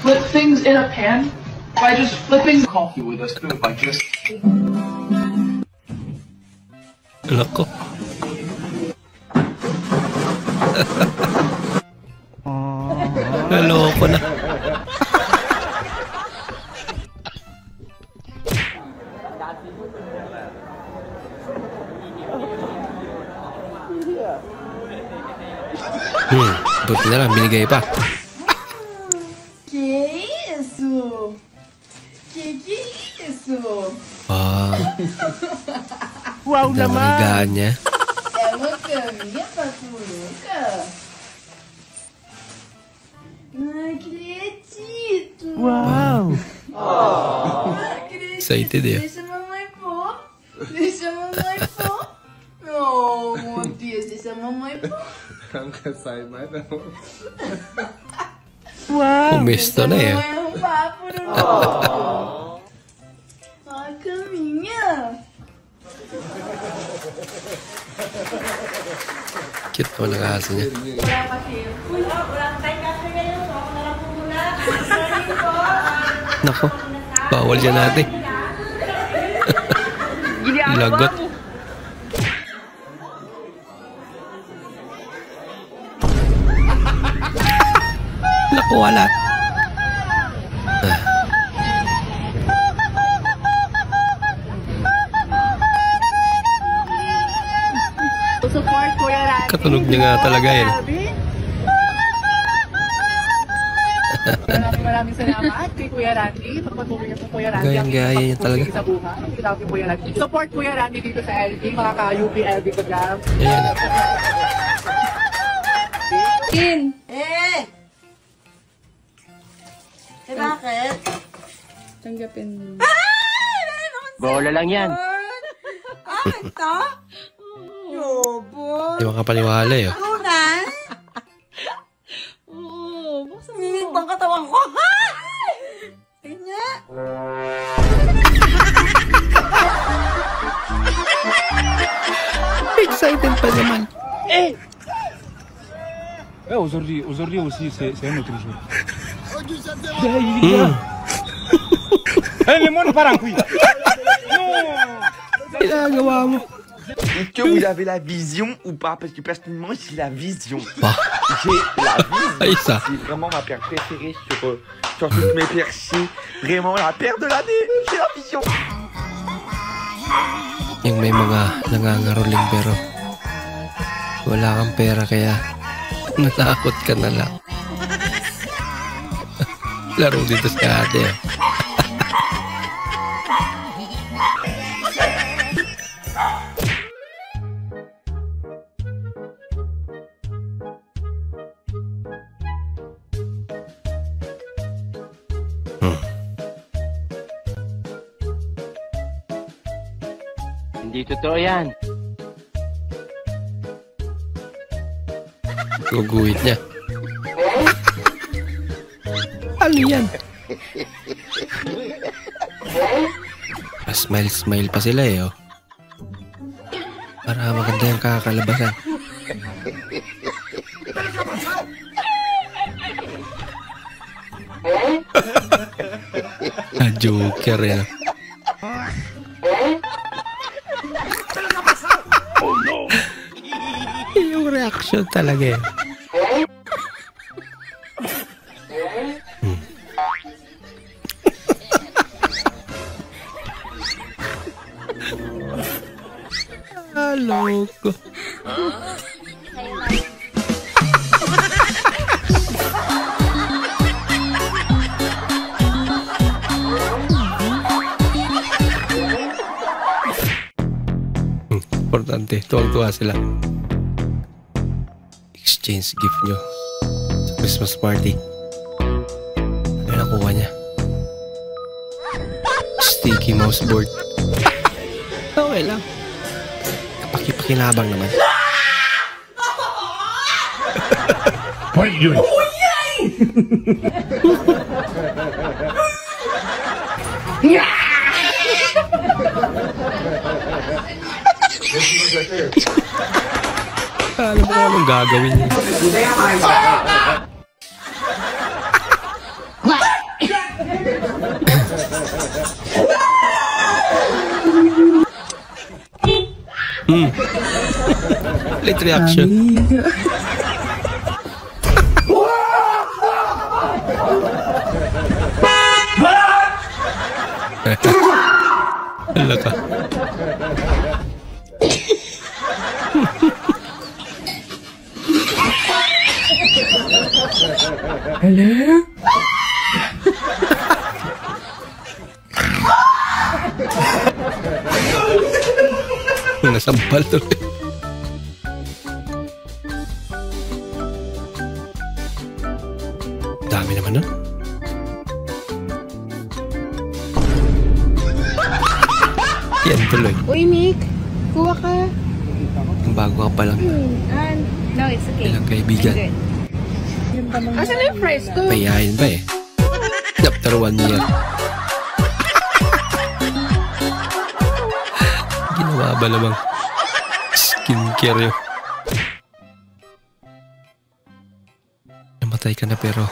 flip things in a pan by just flipping coffee with a spoon by just... Lako. Naloko na. Buti na lang, binigay pa. Que isso? Que isso? Wow naman. Ang gaan niya. É uma caminha papuruca? Não acredito. Wow. Não acredito. Excited eh. Deixa a mamãe pôr. Deixa a mamãe pôr. Oh, meu Deus, deixa a mamãe pôr. Não quer sair mais não. Começo na eh. Mamãe arrumar pururuca. A caminha. Cute mo ng aso niya. Nako, bawal dyan natin. Lagot. Naku, wala. Katunog niya nga talaga yun. Maraming salamat kay Kuya Randy. Pagpatuloy niya po Kuya Randy. Gayang-gaya niya talaga. Sa buhay. Kitawag kay Kuya Randy. Support Kuya Randy dito sa LB. Mga ka-UP LB program. Ayan. Kin! Bakit? Tanggapin mo. Bola lang yan. Ito? Yobo. Di makapaniwala eh. Tunay? Oo. Hinig bang katawan ko? Kanya? Excited pa naman. Aujourd'hui aussi, c'est un autre jour. Le monde part en couille. Ginagawa mo. Est-ce que vous avez la vision ou pas? Parce que personnellement, j'ai la vision. J'ai la vision. C'est vraiment ma paire préférée sur toutes mes paires. C'est vraiment la paire de l'année. J'ai la vision. Yung may mga nangangaroling pero wala kang pera kaya natakot ka na lang. Laro dito sa ate. Hindi totoo yan. Guguhit niya. Ano yan? Smile pa sila eh, oh. Para maganda yung kakalabasan. Joker yan. Oh no! Yung reaction talaga eh. Loko. Importante, tuwang-tuwa sila. Exchange gift nyo sa Christmas party. Ano nakuha niya? Sticky mouse board. Okay lang. Pakinabang naman. Point yun. Alam mo anong gagawin niya. Slight reaction. Hala ka. Hello? Nasampal tuloy. Dami naman nun. Yan tuloy. Uy, Mick. Kuha ka. Bago ka pa lang. No, it's okay. Ilang kaibigan. Asan na yung fries ko? Payahin ba eh. Chapter 1 niya. Ginawa ba namang skincare yun? Namatay ka na pero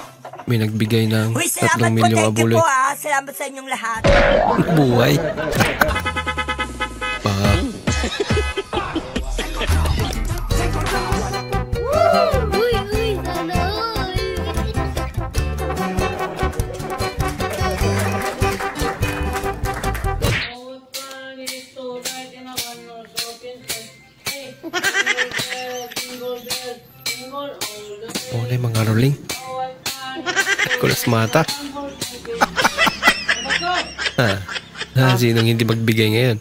may nagbigay ng 3 milyong abuloy. Salamat sa inyong lahat. Buhay. Pa. Oh, na yung mga rolling. Kulas mata. Sinong hindi magbigay ngayon?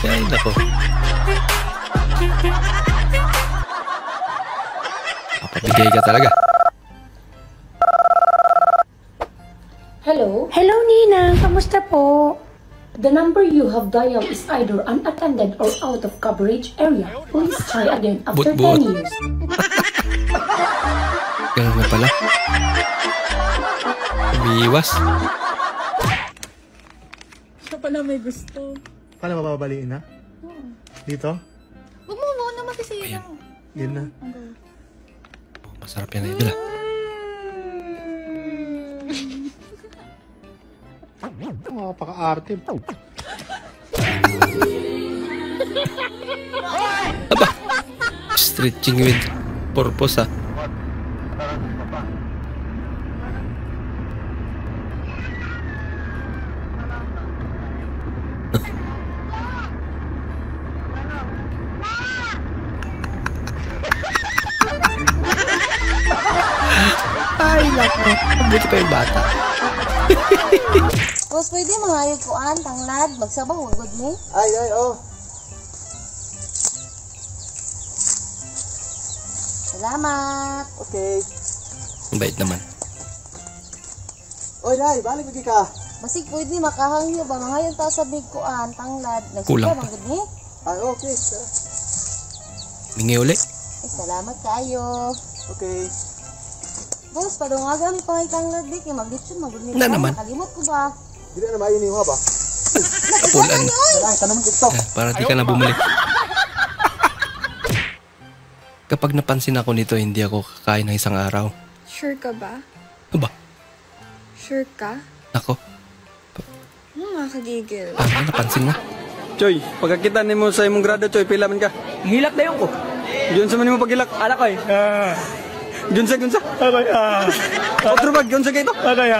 Ay, nako. Kapabigay ka talaga. Hello? Hello, Ninang. Kamusta po? The number you have dialed is either unattended or out of coverage area. Please try again after 10 years. Ganun na pala. Umiiwas. Siya pala may gusto. Paano mababaliin na? Dito? Huwag mo naman kasi yun. Yun na. Masarap yan na idol ah. Paka-arte. Aba! Stretching with purpose ah. Ay, lako. Mabuti pa yung bata. Boss, pwede mangayod ko an, tanglad, magsabang ugod mo. Ay, oh. Salamat. Okay. Ang bait naman. Oy, Nay, balik lagi ka. Masig pwede makahangyo ba mangayon ta sa big ko an, tanglad, Kulang nagsabang pa. ugod mo. Ay, okay. Mingi uli. Salamat kayo. Okay. Boss, padungagan pa kay tanglad di kay maglitsyon magud Na naman. Kalimot ko ba? Dili na maayo ni Juha ba? Kapulan. Ay, tanong dito. Para di ka na bumalik. Kapag napansin ako nito, hindi ako kakain ng isang araw. Sure ka ba? Aba, Sure ka? ako. Nakakagigil. Napansin na. Choy, pagkakita ni mo sa imong grado, Choy, pila man ka? Hilak na yung ko. Diyon sa man mo pagilak. Alak ko eh. Gunsa. Okay, Otro bag, gunsa ka ito. Okay,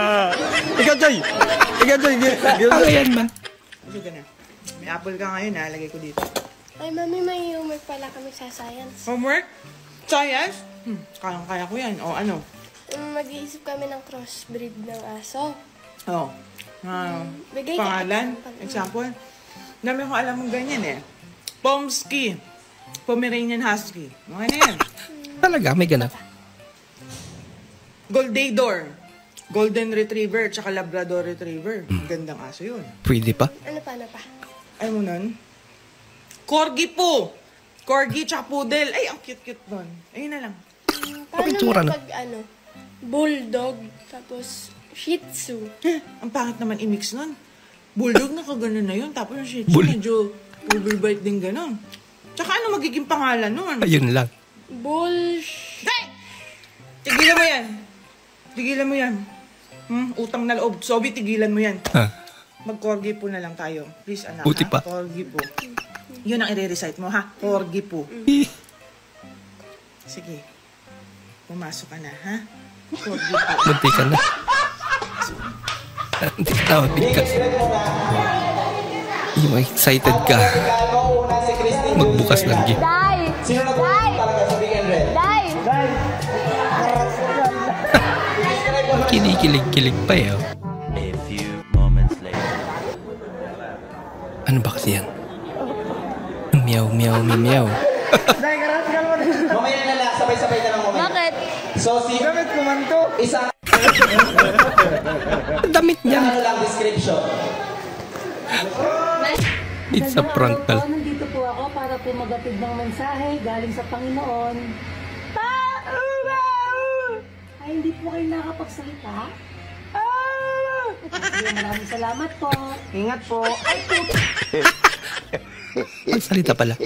Ikaw, Choy. Ano yan man? Sige na. May apple ka ngayon ha, lagay ko dito. Ay, mami, may homework pala kami sa science. Homework? Science? Kaya ko yan. O ano? Mag-iisip kami ng crossbreed ng aso. O. Bigay ka. Pangalan? Example? Dami ko alam mong ganyan eh. Pomsky. Pomeranian Husky. Okay na yan. Talaga, may ganap. Goldador. Golden Retriever, tsaka Labrador Retriever. Gandang aso yun. Pwede pa? Ano pa? Ay mo nun? Corgi po. Corgi, tsaka poodle. Ay, ang cute-cute nun. Ayun na lang. Paano Pictura na. pag bulldog, tapos shih tzu? Ang pangit naman i-mix nun. Bulldog na kagano na yun. Tapos yung shih tzu, Bull. medyo overbite din ganon. Tsaka ano magiging pangalan nun? Ayun lang. Hey! Tigilan mo yan. Tigilan mo yan. Utang na loob. Sobi, tigilan mo yan. Mag-corgi po na lang tayo. Please, anak. Buti pa. Corgi po. Yun ang i-recite mo, ha? Corgi po. Sige. Pumasok ka na, ha? Corgi po. Bunti ka na. Hindi ka tawag ka. Yung excited ka. Magbukas ng gift. Day! Day! Day! Kinikilig-kilig pa eh. A few moments later. Ano ba kasi yan? Meow, meow, meow. Mamaya na lang, sabay-sabay na lang mamaya. Bakit? So, si damit ko man to. Isang... Damit niya. Ano lang description? It's a prank tal. Nandito po ako para po magatid ng mensahe galing sa Panginoon. Ay, hindi po kayo nakapagsalita? Maraming salamat po. Ingat po. Ay, po. Magsalita pala.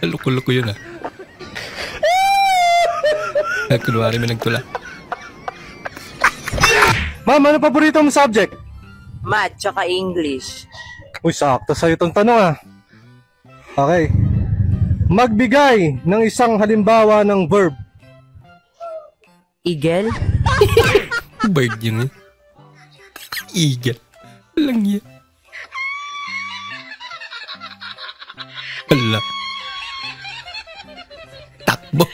Luko-luko yun Kunwari may nagtula. Ma'am, ano paborito mong subject? Math tsaka English. Uy, sakto sa'yo itong tanong Okay. Magbigay ng isang halimbawa ng verb. Eagle? Bird yun Eagle. Walang yan. Wala. Takbo.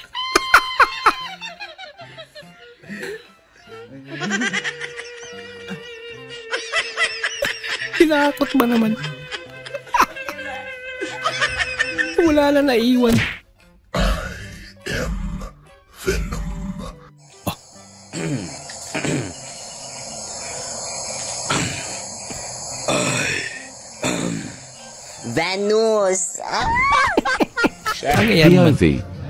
Tinakot ba naman? Wala na naiwan. Venus. POV,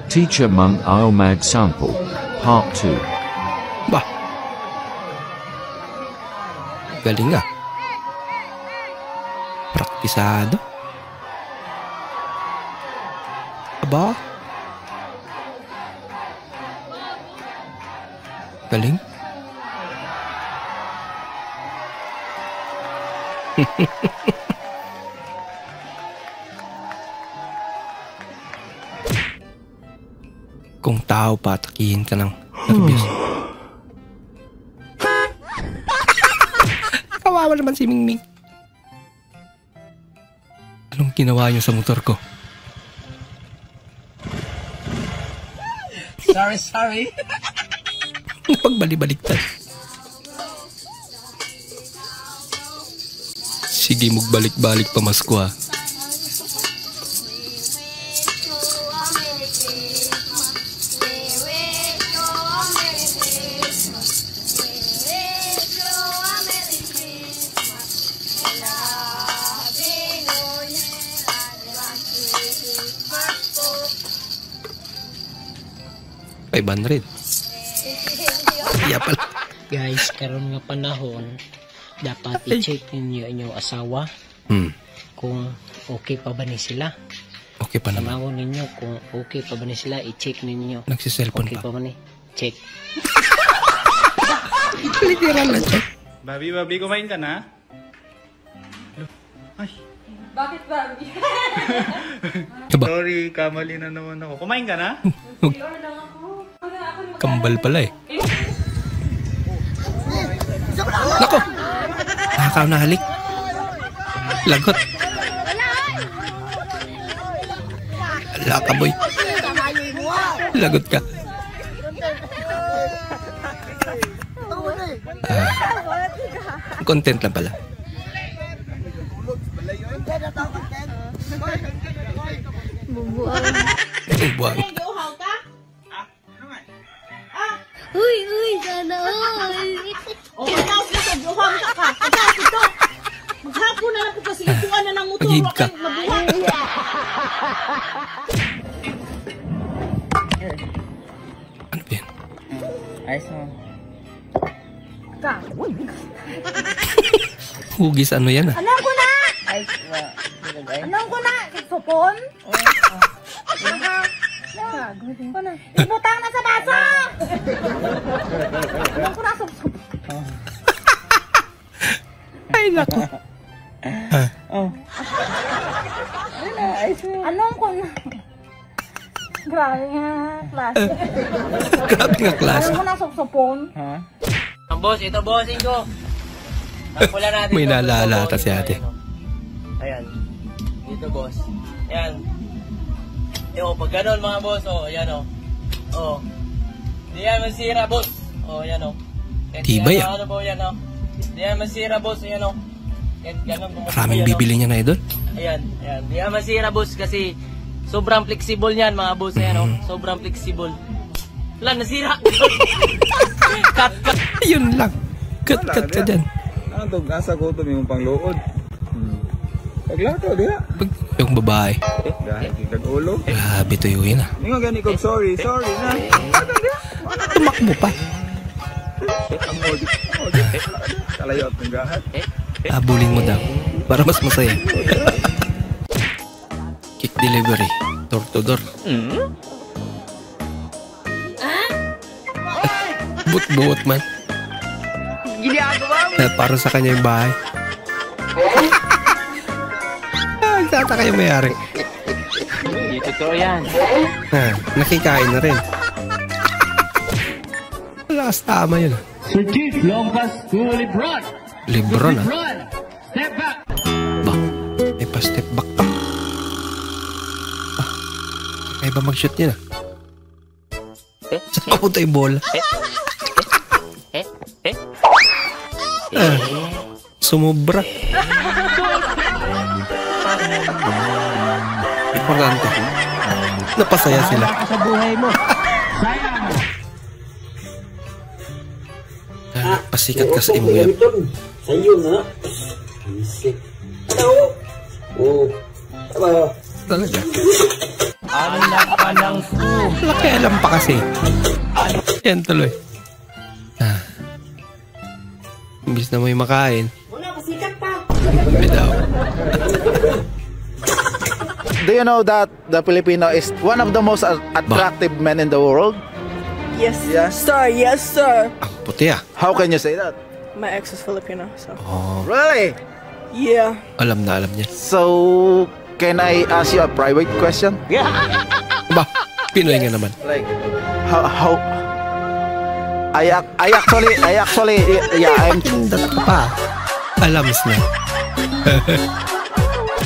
Teacher Mung Aomag Sample, Part 2. Bah. Galing Praktisado. Aba. Galing. Kung tao patakihin ka ng nervyos. Kawawa naman si Mingming. Anong ginawa niyo sa motor ko? Sorry. Napagbali-baliktad. Sige, magbalik-balik pa Masko $500. Iya pala. Guys, karon nga panahon, dapat i-check ninyo inyong asawa kung okay pa ba ni sila. Okay pa naman. Samagon ninyo kung okay pa ba ni sila, i-check ninyo. Nagsiselfon okay pa ba ni? Check. Literal na check. Babi, kumain ka na? Ay. Bakit, Bobby? Sorry, kamali na naman ako. Kumain ka na? Kambal pala Nako! Nakakaw na halik. Lagot. Ala ka, boy. Lagot ka. Content lang pala. Bubuang. Uy, sana O, matawag na sa buhang ka. Matawag ito. Maghapon na lang po kasi ituan na ng motor. Mag-hid ka. Ano ba yan? Ayos mo. Hugis ano yan Anong ko na! Ayos ba? Anong ko na? Sopon? Ibutang na sa baso! Anong ko nasubsob? Ay, naku. Anong ko na? Grabe nga, klase. Grabe nga klase. Ano mo nasubsopon? Ang boss, ito bossing ko. Ang pula natin. May naalala ata si ate. Ayan. Dito boss. Ayan. Pag ganon mga boss, ayan Di yan masira boss. Ayan Tibay Ano po yan Di yan masira boss, ayan Maraming bibili niya na idol. Ayan. Di yan masira boss kasi sobrang flexible niyan mga boss, ayan Sobrang flexible. Wala, nasira. Cut. Yun lang. Cut ka dyan. Ano asa ko ito yung pangluod. Paglato diha. Yung babae. Dahil kag-ulo. Grabe tuyuin ah. Ningo gani ko sorry na. Tumakbo pa. Kalayot ng gahat. Abulin mo daw. Para mas masaya. Kick delivery. Door to door. But man. Ginagawa mo. Para sa kanya yung bahay. Tataka yung mayari. Hindi totoo yan. Nakikain na rin. Lakas tama yun. Sir Chief, long pass to Lebron. Lebron Step back. Ba, may pa-step back pa. Kaya ba mag-shoot niya na? Saan papunta yung bola? Sumubra. Importante. Napasaya sila. Sa buhay mo. Sayang. Pasikat ka sa imo yan. Sa'yo nga. Ano? Oo. Tama. Talaga. Anak ka ng Laki alam pa kasi. Yan tuloy. Imbis na mo yung makain. Wala, pasikat pa. May daw. Do you know that the Filipino is one of the most attractive men in the world? Yes, sir. Yes, sir. Puti ah. How can you say that? My ex is Filipino, so. Oh. Really? Yeah. Alam niya. So, can I ask you a private question? Yeah. Ba, Pinoy nga naman. Like, how I actually, yeah, I'm... pa. Alams na.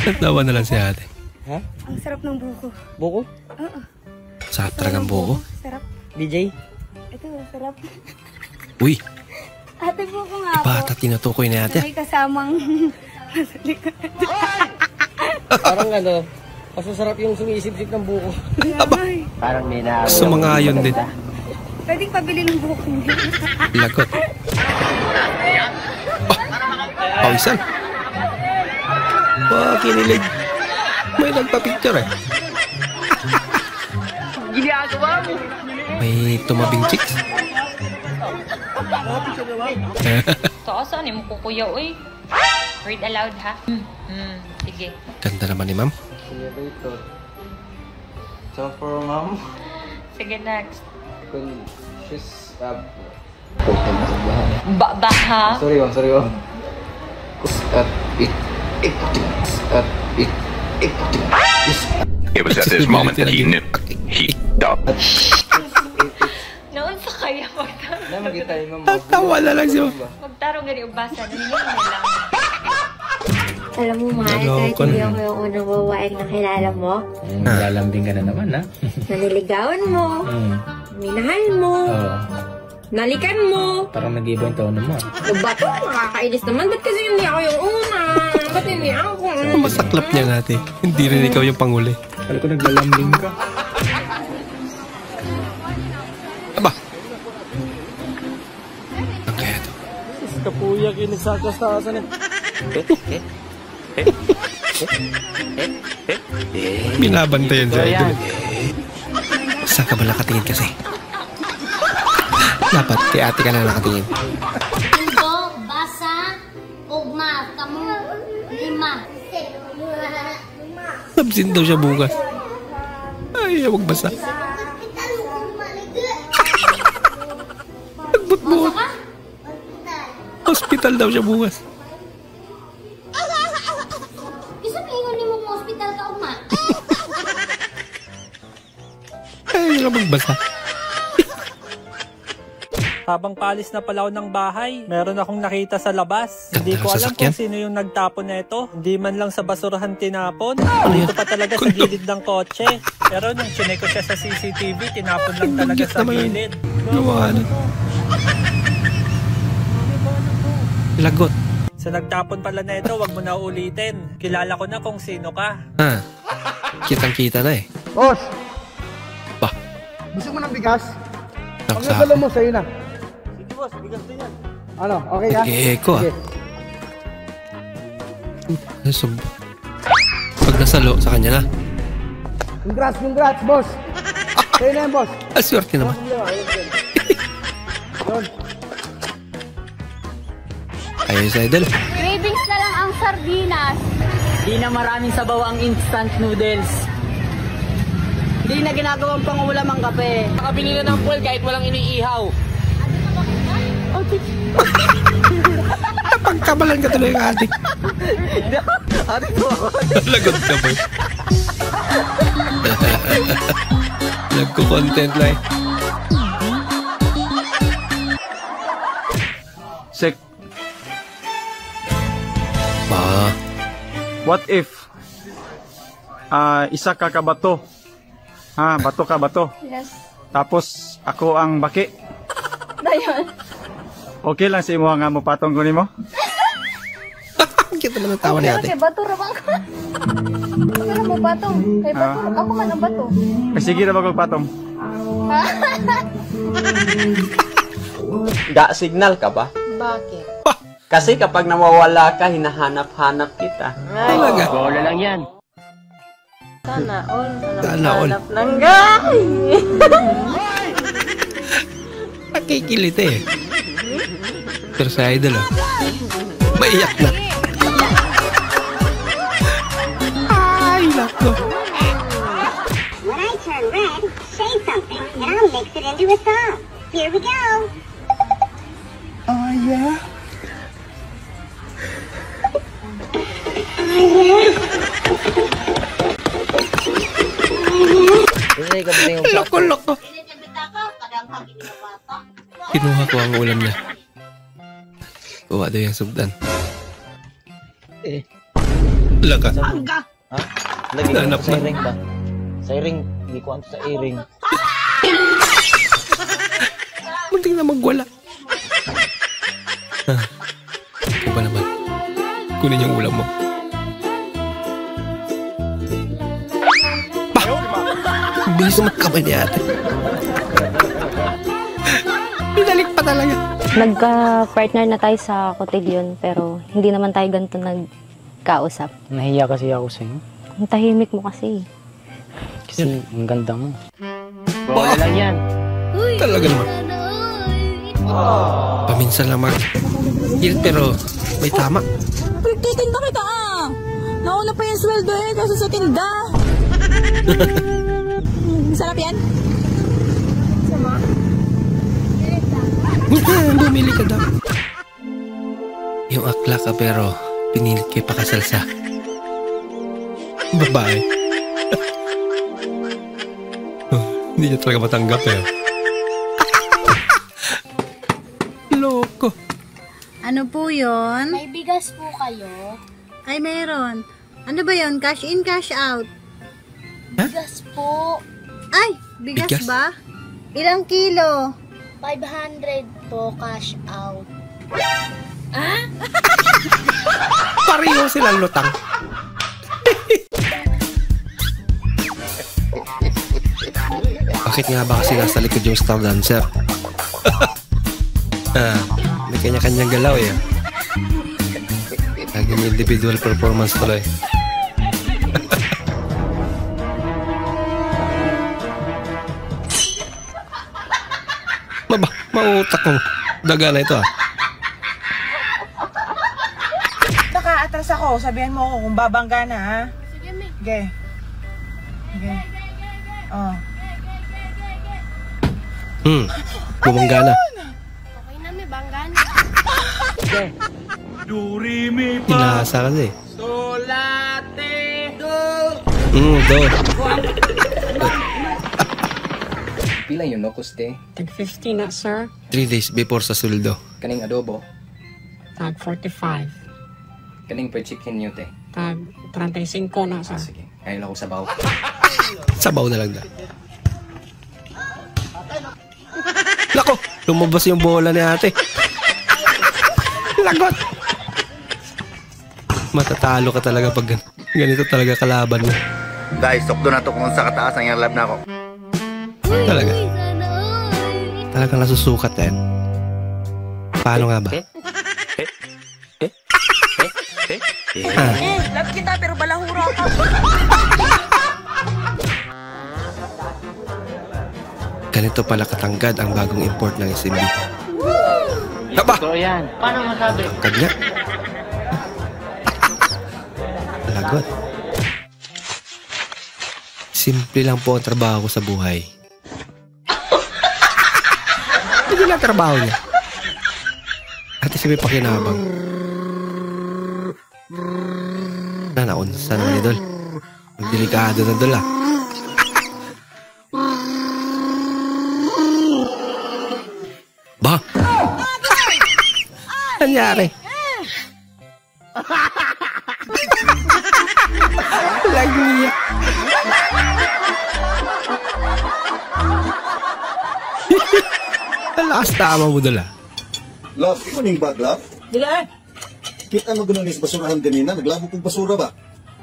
Natawa na lang si ate. Ha? Ang sarap ng buko. Buko? Oo. Sarap talagang buko. Sarap. DJ? Ito, sarap. Uy. Ate buko nga po. Bata tinutukoy na ate. May kasamang... Parang masasarap yung sumisip-sip ng buko. Parang may na... Sumangayon din. Pwedeng pabili ng buko niya. Lagot. Pawisan. Kinilig. May nagpa-picture eh. Ginagawa mo. May tumabing chicks. Saan mo kukuya, uy? Read aloud, ha? Sige. Ganda naman ni ma'am. So for mom? Sige, next. She's Baha? Sorry, ma'am. It was at this moment that he knew. He dubbed. Noon sa kaya magtarong. Tawa na lang siya. Magtarong gani ubasa. Nilin na lang. Alam mo, mahal, kahit hindi ako yung unang babaeng nakilala mo. Lalambing ka na naman, ha? Naniligawan mo. Minahal mo. Nalikan mo. Parang nag-iba yung tono mo. Ba ito? Nakakainis naman. Ba't kasi hindi ako yung una? Ba't hindi ako? Masaklap niya natin. Hindi rin ikaw yung panguli. Kala ko naglalambing ka. Aba. Ang kaya to? Kapuyak yung nagsakas-tasan eh. Binabantayan sa idol. Saan ka ba nakatingin kasi? Dapat kay ate ka na nakatingin. Indo, basa, ugma, kamu, lima. Absent daw siya bukas. Ay, huwag basa. Hospital daw siya bukas. Isa paingon ni mong hospital ka, uma. Ay, hindi ka magbasa. Habang paalis na pala ako ng bahay, meron akong nakita sa labas. Hindi ko alam sasakyan? kung sino yung nagtapon na ito. Hindi man lang sa basurahan tinapon. Dito pa talaga sa gilid ng kotse. Pero nung chinek ko siya sa CCTV, tinapon lang talaga sa gilid. Ano? Lagot. Sa nagtapon pala na ito, wag mo na ulitin. Kilala ko na kung sino ka. Ah, kitang-kita na eh. Boss! Ba? Gusto mo ng bigas? Pag Saksa. nasalo mo, sa'yo na. Sige boss, bigas din yan. Ano, okay ka? Nag-e-echo ah. Pag nasalo, sa kanya na. Congrats, boss! Sa'yo na yan, boss. Aswerte naman. Ayos, idol. Cravings na lang ang sardinas. Di na maraming sabaw ang instant noodles. Di na ginagawang pangulam ang kape. Nakabili na ng fuel kahit walang iniihaw. Napagkamalan ka tuloy ng ating. Ating ko ako. Lagot ka ba? Nagko-content lang. Sek, Ba? what if isa ka bato? Bato ka bato. Yes. Tapos ako ang baki. Dayon. Okay lang sa imo nga mo patong ko nimo? Kita man ang tawa ni ate. Kay bato ramang ka. Pero mo bato. Kay bato. Ako man ang bato. Sige na magpatong. Ga signal ka ba? Bakit? Kasi kapag nawawala ka, hinahanap-hanap kita. Talaga? Bola lang yan. Sana all. Sana all. Nang gay. Nakikilit eh. Pero sa idol ah. Maiyak na. Ay, nako. When I turn red, say something and I'll mix it into a song. Here we go. Oh, yeah? Loko-loko. Kinuha ko ang ulam niya. Kuha daw yung sugdan. Laka. Lagi ko sa iring ba? Sa iring, hindi ko anto sa iring. Munting na magwala. Ikaw ba naman? Kunin yung ulam mo. Bilis naman kamay ni ate. Pinalik pa talaga. Nagka-partner na tayo sa kotilyon, pero hindi naman tayo ganito nagkausap. Nahiya kasi ako sa'yo. Ang tahimik mo kasi. Kasi ang ganda mo. Bola lang yan. Talaga naman. Paminsan lang mag pero may tama. Pagtitinda kita ah! Nauna pa yung sweldo eh, kasi sa tinda. Sarap yan? Sama? Bumili ka daw. Yung akla ka pero pinilit kayo pakasalsa. Babae. Hindi niya talaga matanggap eh. Loko. Ano po yun? May bigas po kayo. Ay, meron. Ano ba yun? Cash in, cash out? Bigas po. Ay, bigas Bigas? ba? Ilang kilo? 500 po cash out. Pareho silang lutang. Bakit nga ba kasi nasa likod yung star dancer? May kanya-kanyang galaw eh. Laging individual performance tuloy. Mautak kong daga na ito ah. Baka atras ako, sabihan mo ako kung babangga na ha. Sige, Mick. Okay. Okay. Oh. Bumangga na. Okay na, may banggan. Inasa kasi. Solate. Do. Pila yun, no, kuste? Tag 50 na, sir. 3 days before sa suldo. Kaning adobo? Tag 45. Kaning per chicken nyo, te? Tag 35 na, sir. Sige, ayaw ako sabaw. Sabaw na lang na. Lako, lumabas yung bola ni ate. Lagot! Matatalo ka talaga pag ganito talaga kalaban mo. Guys, sokdo na to kung sa kataas ang yung lab na ako. Talaga. Talagang nasusukat yan. Paano nga ba? Love kita pero balahura ka. Ganito pala katanggad ang bagong import ng SMB. Haba! So yan. Paano masabi? Kanya. Lagot. Simple lang po ang trabaho ko sa buhay. Hindi lang trabaho niya. At isa may pakinabang. Naunsa naman idol. Magdelikado na idol ah. Ba? Nangyari? Lagi. Lakas tama mo dala. Love, ikaw ning bag, love? Dila eh. Kita mo ganun sa basurahan ganina, naglabo kong basura ba?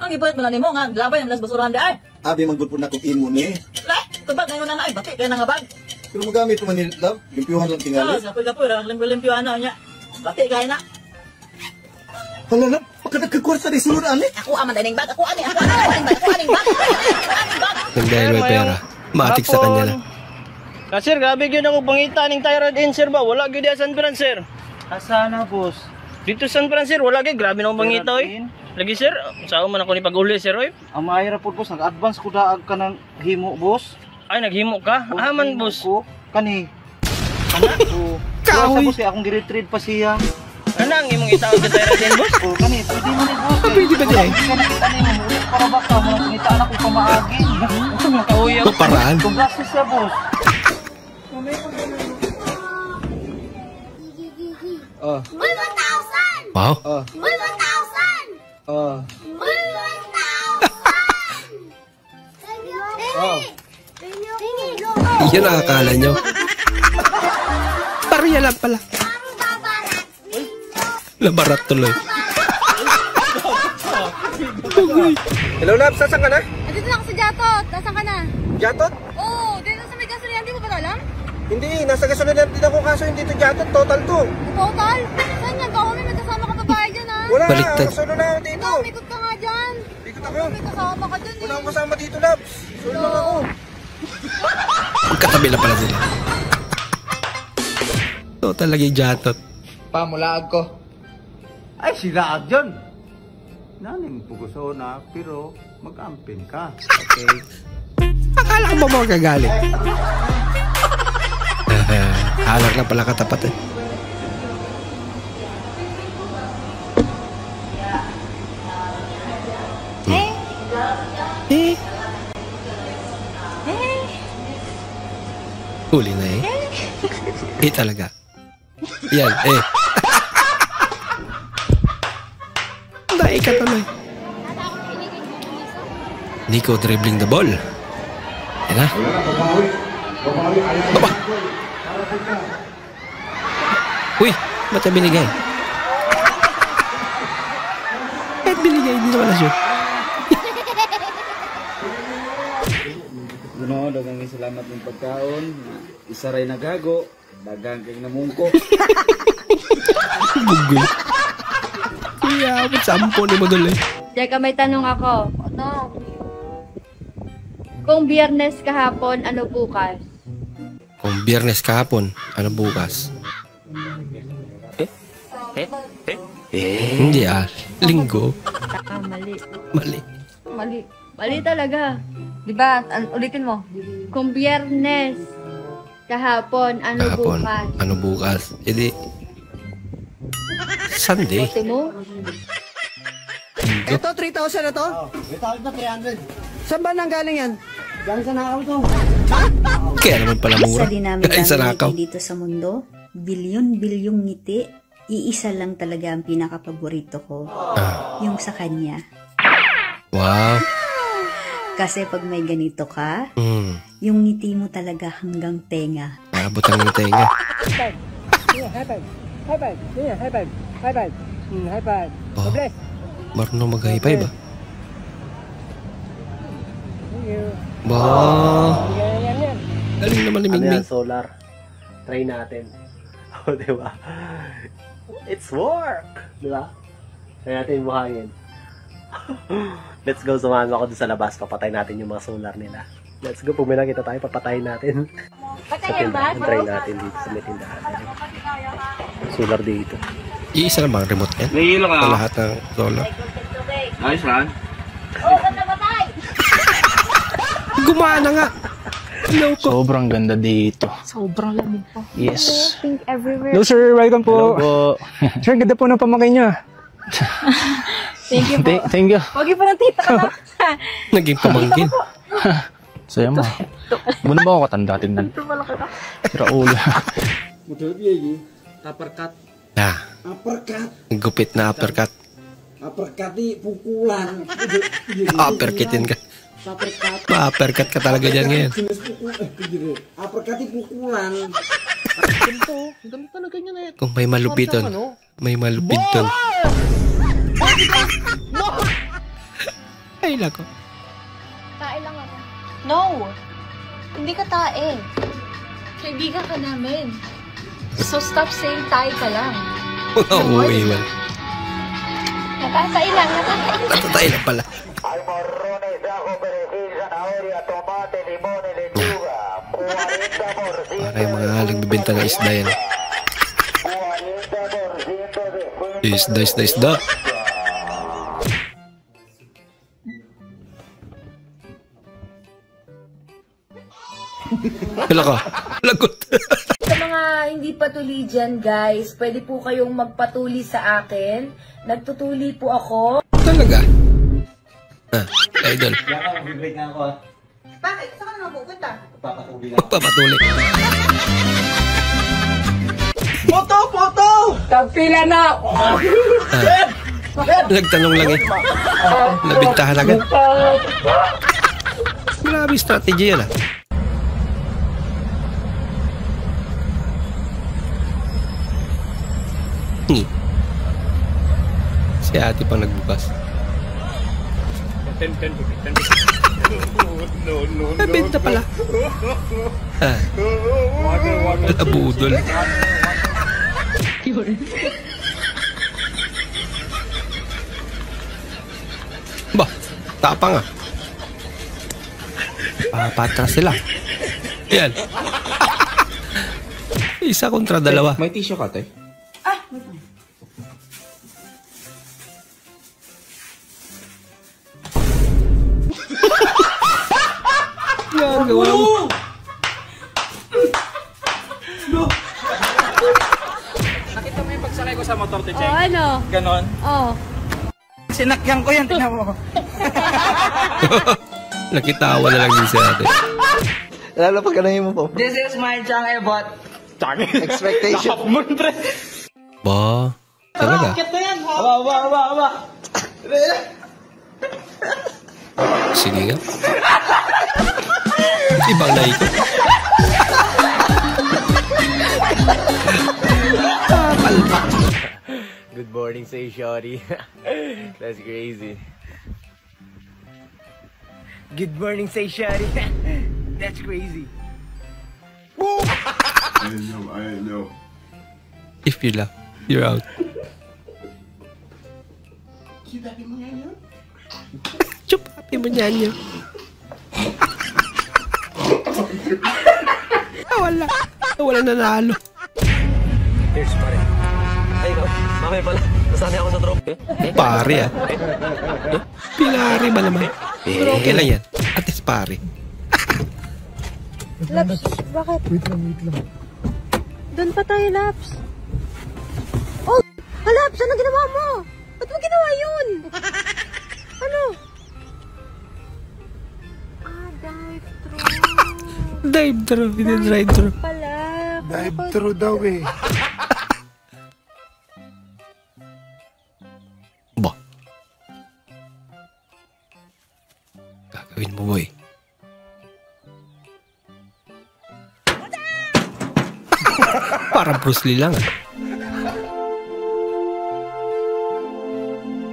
Ang ibayat mo na nimo nga, labay ang las basurahan di ay. Abi manggod po na kung imo ni. Lah, tubag ngayon na ay, bati kaya nga bag. Pero magamit mo man love, limpyuhan lang tingali. Kapoy-kapoy, limpyo ano niya. Bati kaya na. Hala love, pagkadagkagkwarta di sulod ani. Ako aman dining bag, ako aning bag. Nang dahil may pera, matik sa kanya lang. Sir, grabe yun ako pangita ng thyroid in, sir ba? Wala yun San Fran, sir. Asa na, boss? Dito San Fran, sir. Wala yun. Grabe na akong pangita, oy. Lagi, sir. Saan man ako ni pag-uli, sir, oy. Ang mahirap po, boss. Nag-advance ko daag ka ng himo, boss. Ay, naghimo ka? Aman, boss. Kani. Anak ko. Kahoy. Boss, akong gi-retrieve pa siya. Anang imong itaon sa thyroid in, boss? O, kani. Pwede mo ni, boss. Pwede ba di ay? Kita ni mo. Para ba ka mo nang kinitaan ako pamaagi. Kauy ako. Paraan. Congrats siya, boss. Oh. 1,000! Wow. 1,000! 1,000! Oh. 1,000! Iyan ang akala nyo. Pariya lang pala. Labarat tuloy. Hello, Lab. Saan ka na? Dito na ako sa Jatot. Nasaan ka na? Jatot? Oo, dito sa may gasolina. Hindi mo ba alam? Hindi. Nasa gasolina din ako kaso hindi to Jatot. Total to. Total? Saan yan? Baka may kasama ka babae dyan ha? Wala. Baliktad. Solo na ako dito. Ikot ka nga dyan. Ikot ako. May kasama ka dyan Wala akong kasama dito, Lab. Solo lang ako. Magkatabi na pala sila. Total lagi Jatot. Pamulaag ko. Ay, silaag yun. Naning puguso na, pero mag-ampin ka. Okay? Akala ko ba magagalit? Halak na pala katapat eh. Huli na eh. Talaga. Yan eh. Dahil ka tuloy. Nico dribbling the ball. Yan na. Baba. Uy, ba't na binigay? Ba't binigay? Hindi naman na-shoot. Ano, dagang salamat ng pagkaon. Isa rin nagago. Dagang kay namungko. Bugoy. Kaya, ba't sampo ni mo doon eh? Teka, may tanong ako. Ano? Kung Biyernes kahapon, ano bukas? Kung Biyernes kahapon, ano bukas? Hindi ah. Linggo. Mali. Mali. Mali. Mali talaga. Diba? Ulitin mo. Kung Biyernes kahapon, ano Kahapon, bukas? ano bukas? Hindi. Sunday. Ito, 3,000 na to? 3,000 na 300. Saan ba nang galing yan? Galing sa nakaw to. Kaya naman pala mura. Sa dinami-dami ngiti dito sa mundo, bilyon-bilyong ngiti, iisa lang talaga ang pinaka-paborito ko. Yung sa kanya. Wow. Kasi pag may ganito ka, yung ngiti mo talaga hanggang tenga. Abot hanggang tenga. High five. High five. High five. High five. High five. Oh. Marunong mag-high five ba? Ba. Galing naman ni Mingming. Solar. Try natin. O, diba? It's work! Diba? Try natin buhangin. Let's go, sumama ako doon sa labas. Papatay natin yung mga solar nila. Let's go, pag may nakita tayo, papatayin natin. Sa tindahan, try natin dito sa may tindahan. Solar dito. Iisa lang bang remote yan? Nahihilo ka. Sa lahat ng solar. Nice, Ran. Gumana nga! Sobrang ganda dito. Sobrang lamig po. Yes. Pink everywhere. Hello sir, welcome po. Hello po. Sir, ganda po ng pamangkin niya. Thank you po. Thank you. Wagi pa ng tita ka na. Naging pamangkin. Saya mo. Muna ba ako katanda tingnan? Sira ulo. Uppercut. Uppercut. Gupit na uppercut. Uppercut di pukulan. Uppercutin ka. Ma-uppercut ka talaga dyan ngayon. Uppercut di pukulan. Kung may malupiton. May malupiton. Ay, lako. Tae lang ako. No! Hindi ka tae. Kaibigan ka namin. So stop saying tae ka lang. Oo, iwan. Nakatae lang, Natatay lang pala. Kaya mga nagbibenta ng isda yan. Isda. Wala ka. Lagot. Sa mga hindi patuli dyan, guys, pwede po kayong magpatuli sa akin. Nagtutuli po ako. Talaga? Idol. Break na ako. Bakit? Saan ka naman pupunta? Magpapatuli. Foto! Tagpila na! Nagtanong lang eh. Nabintahan agad. Grabe strategy yan ah. Si ate pang nagbukas. Nabenta pala. Abudol. Ba, tapang ah. Patras sila. Yan. Isa kontra dalawa. May tissue ka, te? Gagawa mo. Nakita mo yung pagsalay ko sa motor, te, Cheng? Oh, ano? Ganon? Oh. Sinakyan ko yan, tingnan mo. Nakitawa na lang din si ate. Lalo pag ganahin mo po. This is my Chang Ebot. Expectation. Ba? Talaga? Aba. Sige nga. Ibang naikot. Good morning sa'yo, Shorty. That's crazy. Good morning sa'yo, Shorty. That's crazy. I know. If you laugh, you're out. Happy mo yan yun? Chup, happy mo yan yun. Wala nanalo. Cheers, pare. Ay, no. Mamaya pala. Nasanay ako sa drop. Pare ah. Pinari ba naman? Kailan yan? Atis pare. Laps, bakit? Wait lang. Doon pa tayo, Laps. Oh, Halap, saan ang ginawa mo? Ba't mo ginawa yun? Ano? Drive-thru, hindi drive-thru. Drive-thru daw eh. Ba? Gagawin mo, boy. Parang Bruce Lee lang, ah.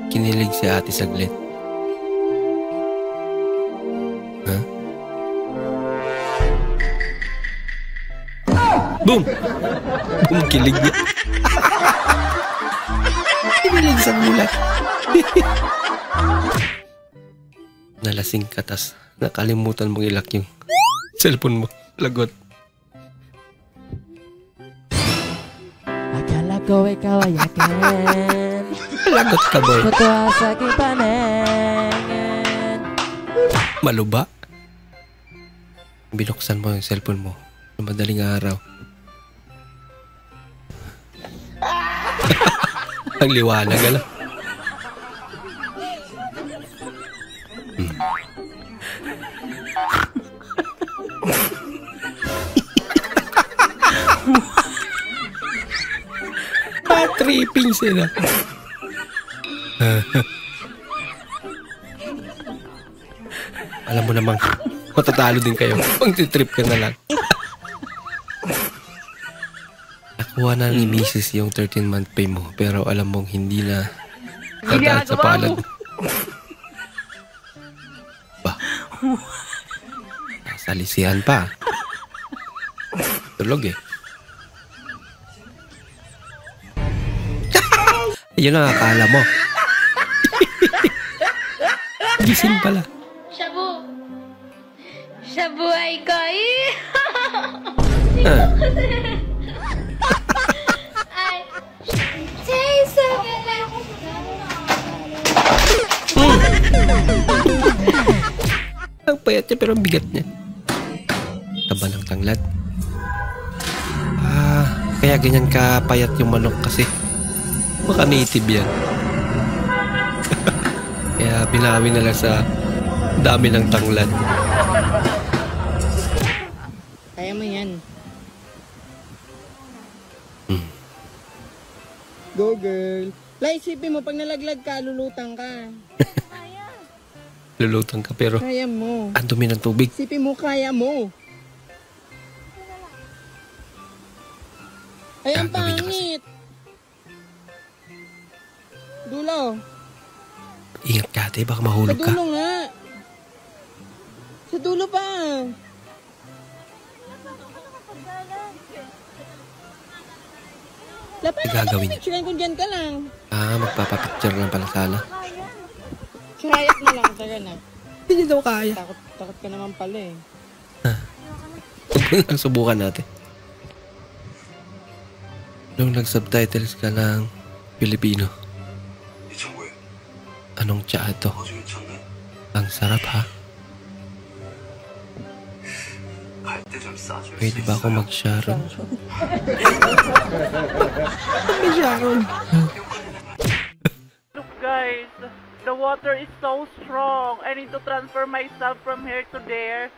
Kinilig si ate saglit. Huh? Boom! Boom, kilig niya. Kinilig sa mulat. Nalasing ka, tas nakalimutan mong ilak yung cellphone mo. Lagot. Akala ko ikaw ay akin. Lagot ka, boy. Putuwa sa aking paningin. Maluba. Binuksan mo yung cellphone mo ng madaling araw. Ang liwanag, alam. Tripping sila. Alam mo namang matatalo din kayo. Pang-trip ka na lang. Nakuha na ni Mrs. yung 13-month pay mo, pero alam mong hindi na dadaan sa palad. Ba? Nasalisihan pa. Tulog eh. Yun ang akala mo. Gising pala. Shabu! Shabu ay kay! Ay! Jason! Ang payat niya pero ang bigat niya. Taba ng tanglad. Kaya ganyan ka payat yung manok kasi baka native yan. Kaya binawi na lang sa dami ng tanglad. Kaya mo yan. Go girl. Lai, isipin mo, pag nalaglag ka, lulutang ka. Lulutang ka pero Kaya mo. ang dumi ng tubig. Isipin mo, kaya mo. Ay, ang pangit. Dulo. Ingat ka, ate. Baka mahulog Sa ka. dulo nga. Sa dulo pa. Lapan na gagawin niya? picturean kung dyan ka lang. Magpapapicture lang pala sana. Sayat mo lang, taga na. Hindi daw kaya. Takot ka naman pala eh. Subukan natin. Nung nag-subtitles ka ng Pilipino, anong tsaa to? Ang sarap ha? Pwede ba ako mag-sharon? Sharon. Look guys, the water is so strong. I need to transfer myself from here to there.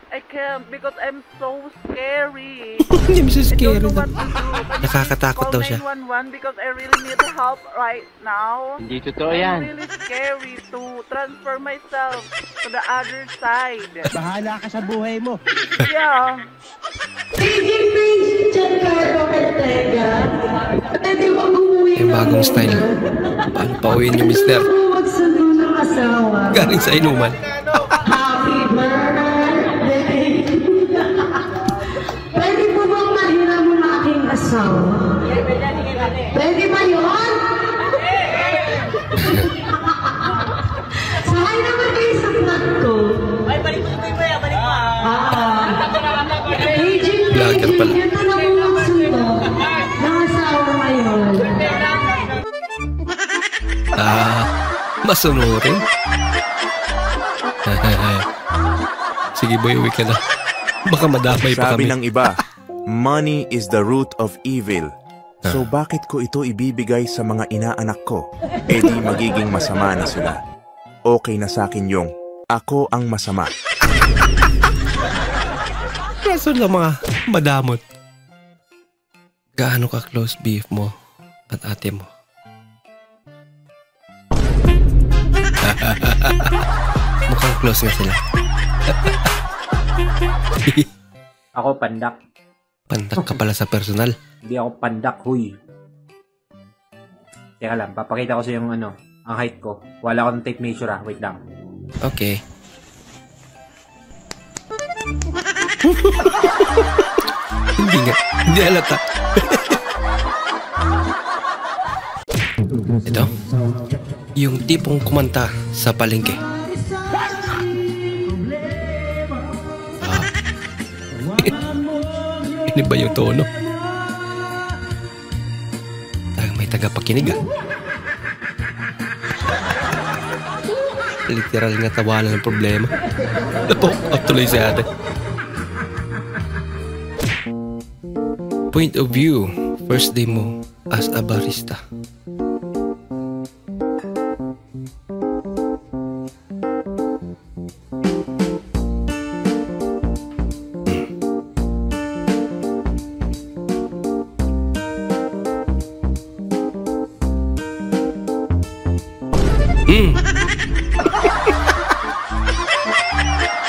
I can't because I'm so scary. Hindi mo so scary I don't know na. what to do. Nakakatakot daw siya. Call 911 because I really need help right now. Hindi totoo yan. I'm really scary to transfer myself to the other side. Bahala ka sa buhay mo. Yeah. Yung bagong style. Paano pa uwiin yung mister? Galing sa inuman. Pwede po bang mahira mo na aking asawa? Pwede ba yun? Sahay naman kayo sa flat ko. Ay, balik mo ito yung balik mo. Vlogger pala. Ito na po magsundo ng asawa ngayon. Masunurin. Sige boy, uwi ka na. Baka madamay pa Sabi kami. ng iba, money is the root of evil. So bakit ko ito ibibigay sa mga inaanak ko? Eh di magiging masama na sila. Okay na sa akin yung ako ang masama. Kaso lang mga madamot. Gaano ka close beef mo at ate mo? Mukhang close nga sila. Ako pandak. Pandak ka pala sa personal. Hindi ako pandak, huy. Teka lang, papakita ko sa yung ang height ko. Wala akong tape measure wait lang. Okay. Hindi halata. Ito, yung tipong kumanta sa palengke. Ini ba yung tono? May tagapakinig Literal nga tawanan ng problema. Tuloy si ate. Point of view, first day mo as a barista.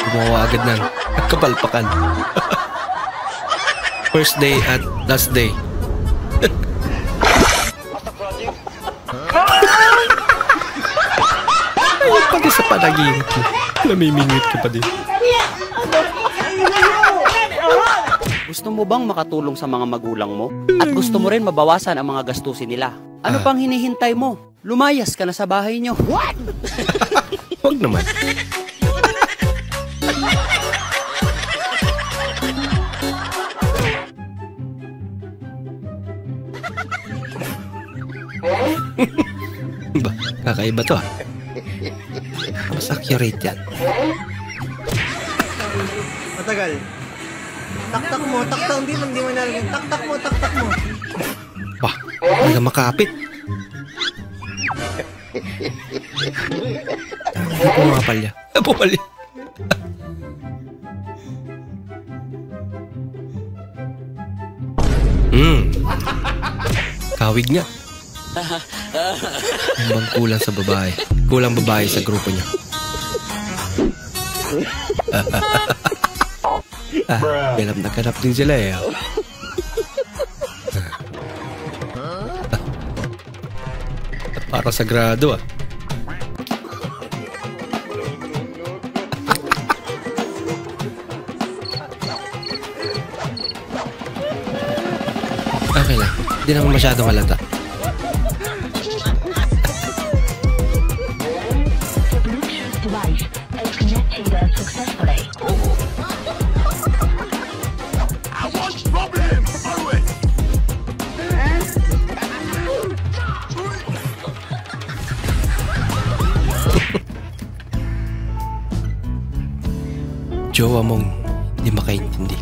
Gumawa agad ng kapalpakan. First day at last day. Ayun pati sa panaginip mo. Namimingwit ka pa din. Gusto mo bang makatulong sa mga magulang mo? At gusto mo rin mabawasan ang mga gastusin nila? Ano pang hinihintay mo? Lumayas ka na sa bahay nyo. What? Huwag naman. Ba, kakaiba to Mas accurate yan. Matagal. Taktak mo, taktak. Hindi mo nalagyan. Taktak mo. Bah, talaga makapit. Pumapalya. Pumali. Kawig niya. Bang kulang sa babae. Kulang babae sa grupo niya. Ganap din sila eh. Para sagrado Okay lang. Hindi naman masyadong halata. Jowa mong hindi makaintindi.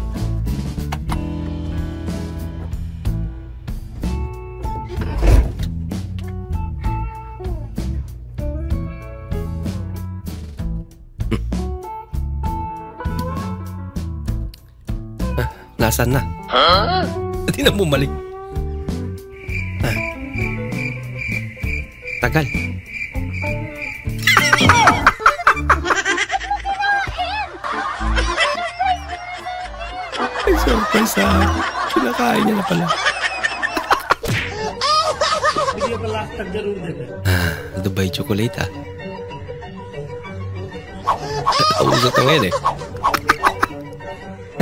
Nasaan na? Hindi na bumalik. Tagal. Ay, surprise kinakain niya na pala. Dubai chocolate Uso ito ngayon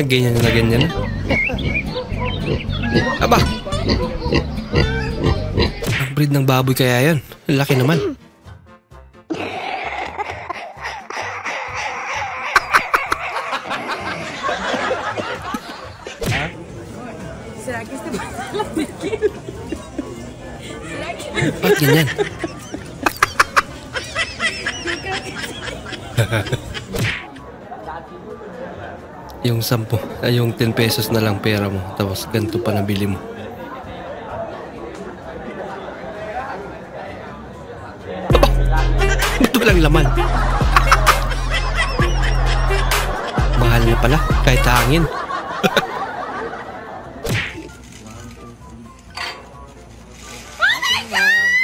Ganyan na ganyan. Aba! Ang breed ng baboy kaya yan. Laki naman. Ba't ganyan? Yung 10 pesos na lang pera mo, tapos ganito pa nabili mo. Walang laman. Mahal na pala, kahit hangin.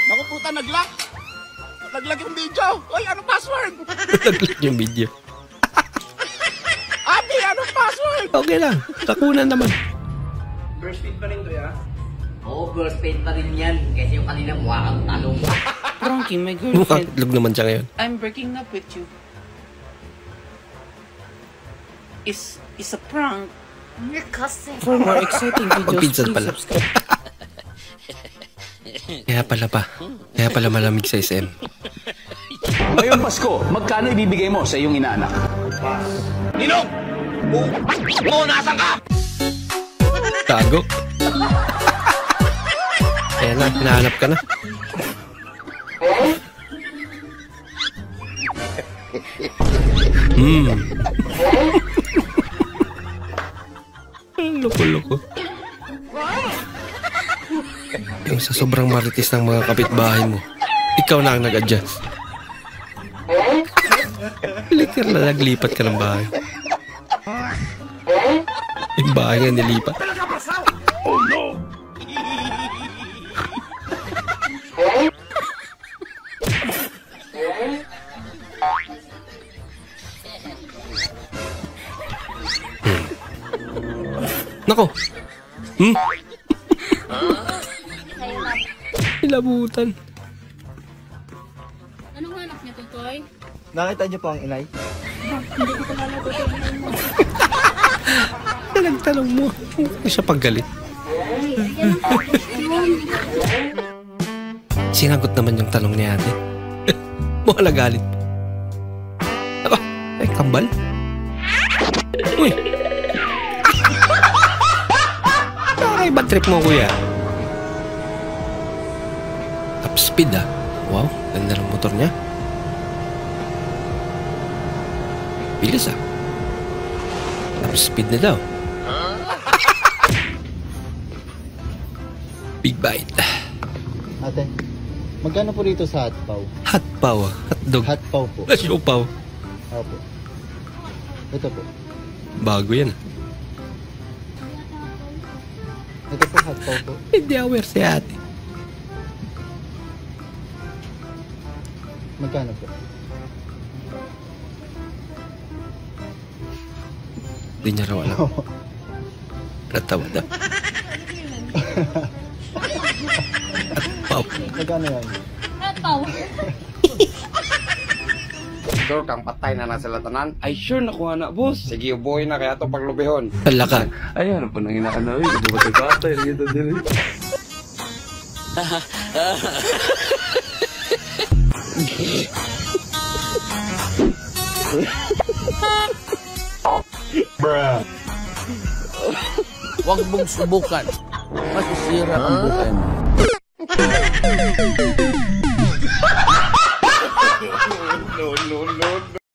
Naku puta, nag-lock. Nag-lock yung video. Oy, anong password? Nag-lock yung video. Ate, anong password? Okay lang, kakunan naman. Burst speed pa rin to, ya? Oo, burst pain pa rin yan. Kasi yung kanina mukha kang talong. Frankie, my Mukhang girlfriend. itlog naman siya ngayon. I'm breaking up with you. It's a prank. You're cussing. For more exciting videos, Pagpinsan please pala. subscribe. Kaya pala malamig sa SM. Ngayong Pasko, magkano ibibigay mo sa iyong inaanak? Ninong! Nasaan ka? Tago. Ayan na, hinahanap ka na. Loko-loko. Yung sa sobrang maritis ng mga kapitbahay mo, ikaw na ang nag-adjust. Literal na naglipat ka ng bahay. Yung bahay nga nilipat. Oh no! Nako. Ilabutan. Anong hanap niya, Tutoy? Nakita niyo po ang inay? Hindi ko pala natutunan mo. Nagtanong mo. Hindi siya paggalit. Sinagot naman yung tanong ni ate. Mukha nagalit. Aba, ay kambal. Uy. Ay, bad trip mo, kuya. Top speed, ah. Wow, ganda ng motor niya. Bilis, ah. Top speed na daw. Big bite. Ate, magkano po rito sa hotpaw? Hotpaw, ah. Hotdog. Hotpaw po. Siopaw. Opo. Ito po. Bago yan. Ito po, hotpaw po. Hindi aware si ate. Magkano po? Hindi niya raw alam. Natawa na. Hotpaw. Magkano yan? Hotpaw. Sure kang patay na sila tanan? Ay sure nakuha na, boss. Sige, ubuhay na kaya ito paglubihon. Hala ka. Ay, ano pa nang inaano? Hindi ba ito katay? Ito din. Bruh. Huwag mong subukan. Masisira ang buhay mo.